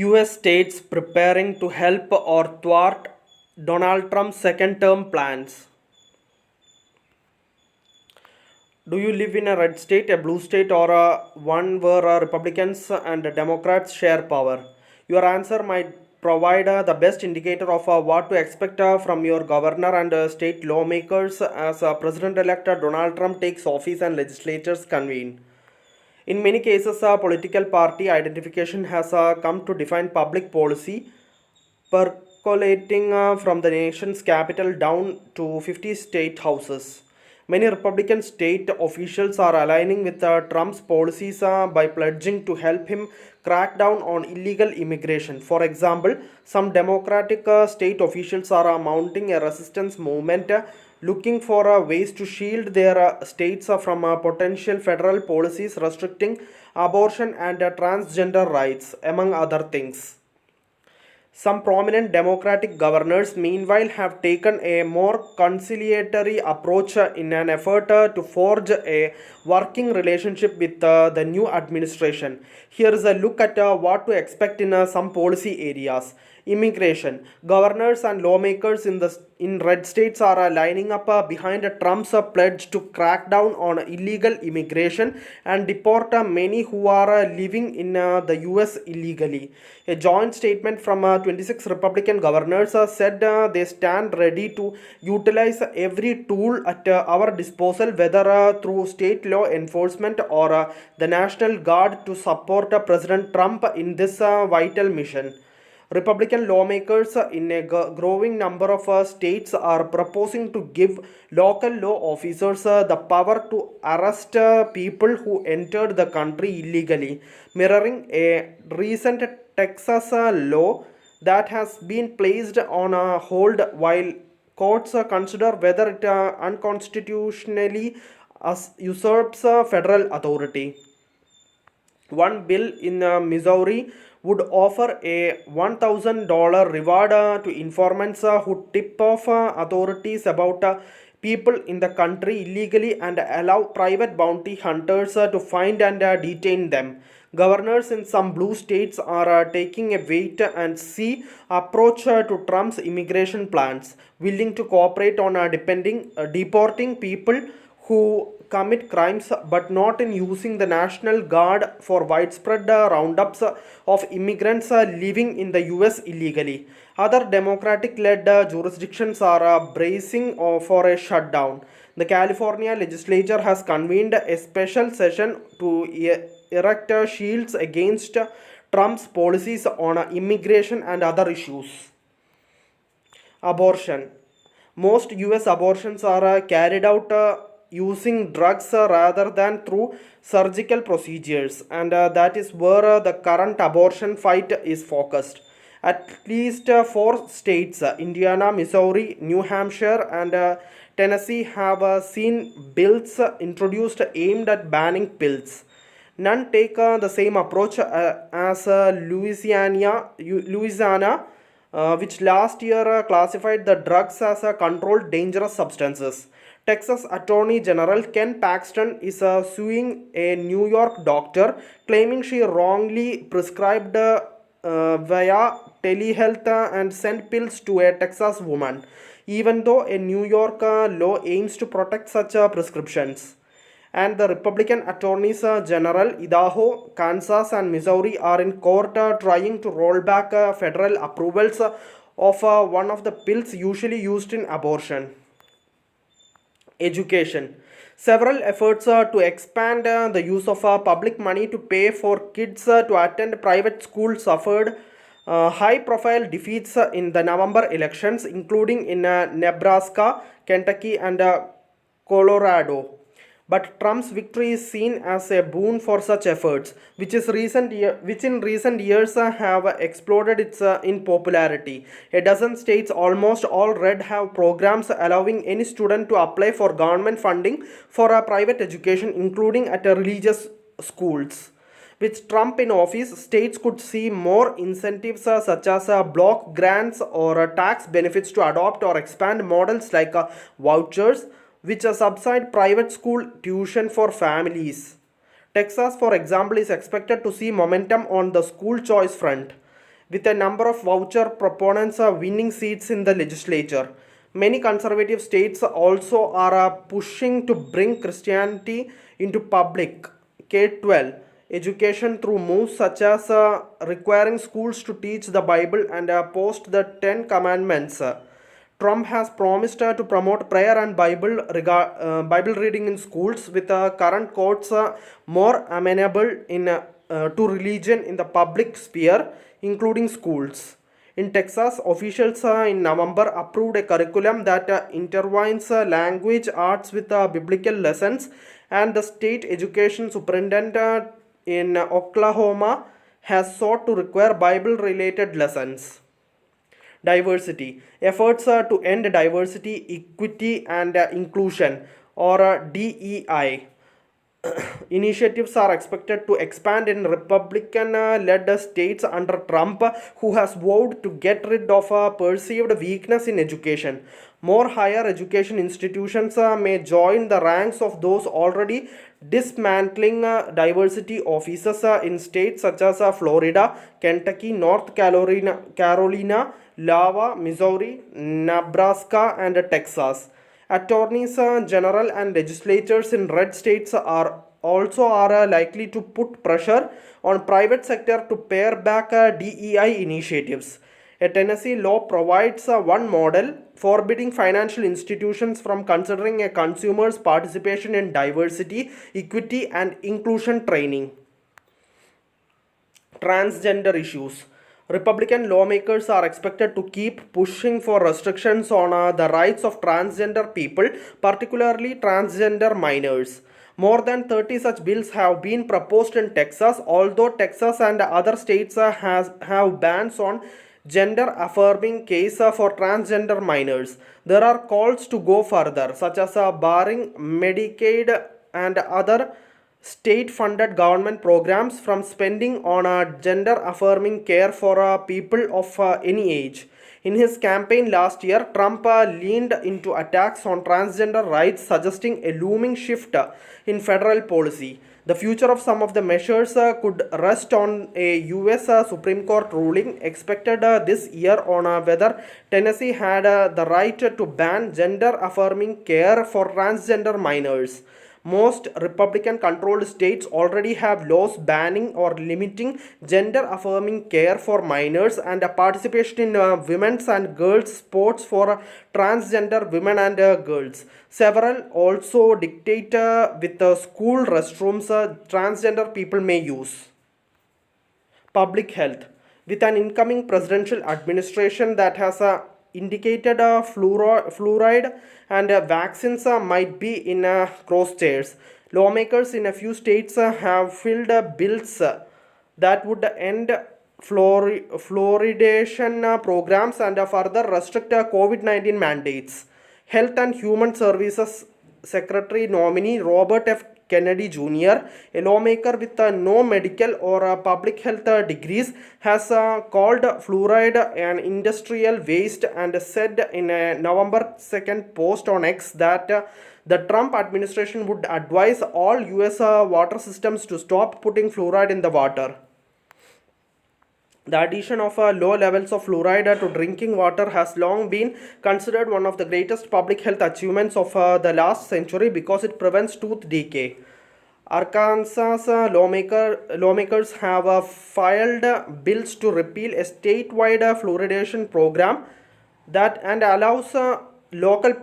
US states preparing to help or thwart Donald Trump's second term plans. Do you live in a red state, a blue state, or a one where Republicans and Democrats share power? Your answer might provide the best indicator of what to expect from your governor and state lawmakers as President elect Donald Trump takes office and legislatures convene. In many cases, political party identification has come to define public policy, percolating from the nation's capital down to 50 state houses. Many Republican state officials are aligning with Trump's policies by pledging to help him crack down on illegal immigration. For example, some Democratic state officials are mounting a resistance movement looking for ways to shield their states from potential federal policies restricting abortion and transgender rights, among other things. Some prominent Democratic governors, meanwhile, have taken a more conciliatory approach in an effort to forge a working relationship with the new administration. Here is a look at what to expect in some policy areas. Immigration. Governors and lawmakers in red states are lining up behind Trump's pledge to crack down on illegal immigration and deport many who are living in the US illegally. A joint statement from 26 Republican governors said they stand ready to utilize every tool at our disposal, whether through state law enforcement or the National Guard, to support President Trump in this vital mission. Republican lawmakers in a growing number of states are proposing to give local law officers the power to arrest people who entered the country illegally, mirroring a recent Texas law that has been placed on a hold while courts consider whether it unconstitutionally usurps federal authority. One bill in Missouri would offer a $1,000 reward to informants who tip off authorities about people in the country illegally and allow private bounty hunters to find and detain them. Governors in some blue states are taking a wait and see approach to Trump's immigration plans, willing to cooperate on deporting people who commit crimes but not in using the National Guard for widespread roundups of immigrants living in the US illegally. Other Democratic led jurisdictions are bracing for a shutdown. The California legislature has convened a special session to erect shields against Trump's policies on immigration and other issues. Abortion. Most US abortions are carried out using drugs rather than through surgical procedures, and that is where the current abortion fight is focused. At least four states, Indiana, Missouri, New Hampshire, and Tennessee, have seen bills introduced aimed at banning pills. None take the same approach as Louisiana, which last year classified the drugs as controlled dangerous substances. Texas Attorney General Ken Paxton is suing a New York doctor, claiming she wrongly prescribed via telehealth and sent pills to a Texas woman, even though a New York law aims to protect such prescriptions. And the Republican attorneys general Idaho, Kansas, and Missouri are in court trying to roll back federal approvals of one of the pills usually used in abortion. Education. Several efforts to expand the use of public money to pay for kids to attend private schools suffered high profile defeats in the November elections, including in Nebraska, Kentucky, and Colorado. But Trump's victory is seen as a boon for such efforts, which in recent years have exploded in popularity. A dozen states, almost all red, have programs allowing any student to apply for government funding for a private education, including at religious schools. With Trump in office, states could see more incentives such as block grants or tax benefits to adopt or expand models like vouchers, which subside private school tuition for families. Texas, for example, is expected to see momentum on the school choice front. with a number of voucher proponents winning seats in the legislature. Many conservative states also are pushing to bring Christianity into public K-12 education through moves such as requiring schools to teach the Bible and post the Ten Commandments. Trump has promised to promote prayer and Bible reading in schools, with current courts more amenable to religion in the public sphere, including schools. In Texas, officials in November approved a curriculum that intertwines language arts with biblical lessons, and the state education superintendent in Oklahoma has sought to require Bible related lessons. Diversity efforts to end diversity, equity, and inclusion, or DEI initiatives are expected to expand in Republican led states under Trump, who has vowed to get rid of a perceived weakness in education. More higher education institutions may join the ranks of those already dismantling diversity offices in states such as Florida, Kentucky, North Carolina, Iowa, Missouri, Nebraska, and Texas. Attorneys general and legislatures in red states are likely to put pressure on private sector to pare back DEI initiatives. A Tennessee law provides one model forbidding financial institutions from considering a consumer's participation in diversity, equity, and inclusion training. Transgender issues. Republican lawmakers are expected to keep pushing for restrictions on the rights of transgender people, particularly transgender minors. More than 30 such bills have been proposed in Texas, although Texas and other states have bans on gender affirming case for transgender minors. There are calls to go further, such as barring Medicaid and other state funded government programs from spending on gender affirming care for people of any age. In his campaign last year, Trump leaned into attacks on transgender rights, suggesting a looming shift in federal policy. The future of some of the measures could rest on a US Supreme Court ruling expected this year on whether Tennessee had the right to ban gender affirming care for transgender minors. Most Republican controlled states already have laws banning or limiting gender affirming care for minors and participation in women's and girls' sports for transgender women and girls. Several also dictate with school restrooms transgender people may use. Public health. With an incoming presidential administration that has indicated fluoride and vaccines might be in crosshairs, lawmakers in a few states have filled bills that would end fluoridation programs and further restrict COVID-19 mandates. Health and Human Services Secretary nominee Robert F. Kennedy Jr., a lawmaker with no medical or public health degrees, has called fluoride an industrial waste and said in a November 2nd post on X that the Trump administration would advise all US water systems to stop putting fluoride in the water. The addition of low levels of fluoride to drinking water has long been considered one of the greatest public health achievements of the last century because it prevents tooth decay. Arkansas lawmakers have filed bills to repeal a statewide fluoridation program that and allows local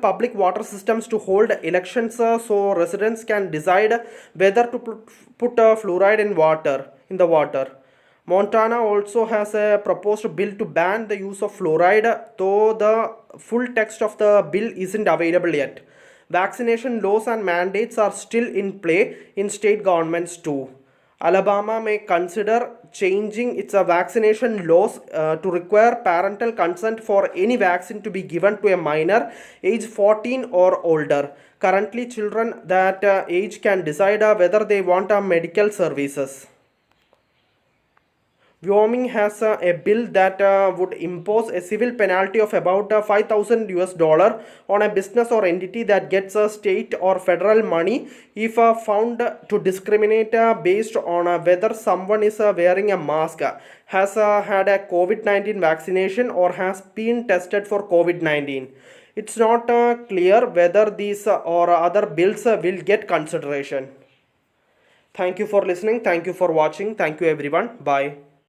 public water systems to hold elections so residents can decide whether to put fluoride in the water. Montana also has a proposed bill to ban the use of fluoride, though the full text of the bill isn't available yet. Vaccination laws and mandates are still in play in state governments too. Alabama may consider changing its vaccination laws to require parental consent for any vaccine to be given to a minor age 14 or older. Currently, children that age can decide whether they want medical services. Wyoming has a bill that would impose a civil penalty of about 5,000 US dollar on a business or entity that gets state or federal money if found to discriminate based on whether someone is wearing a mask, has had a COVID-19 vaccination, or has been tested for COVID-19. It's not clear whether these or other bills will get consideration. Thank you for listening. Thank you for watching. Thank you everyone. Bye.